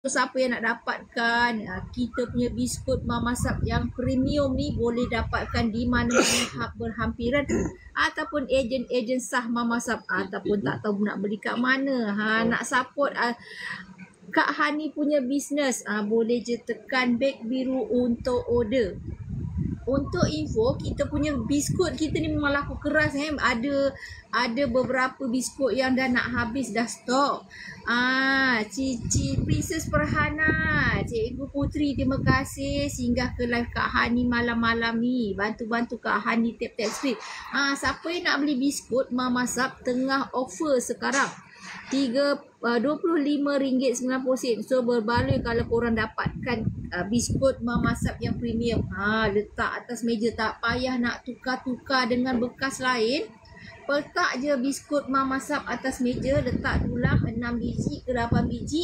siapa yang nak dapatkan kita punya biskut mamasap yang premium ni, boleh dapatkan di mana-mana hub berhampiran ataupun ejen-ejen sah mamasap, ataupun tak tahu nak beli kat mana, nak support Kak Hani punya bisnes, boleh je tekan beg biru untuk order. Untuk info, kita punya biskut kita ni memang laku keras. Ada beberapa biskut yang dah nak habis, dah stok. Cici Princess Perhana, Cikgu Putri, terima kasih singgah ke live Kak Hani malam-malam ni. Bantu-bantu Kak Hani tap-tap script. Siapa yang nak beli biskut mamasap tengah offer sekarang, RM25.90. So berbaloi kalau korang dapatkan biskut mamasap yang premium. Letak atas meja, tak payah nak tukar-tukar dengan bekas lain. Letak je biskut mamasap atas meja, letak tulang 6 biji ke 8 biji.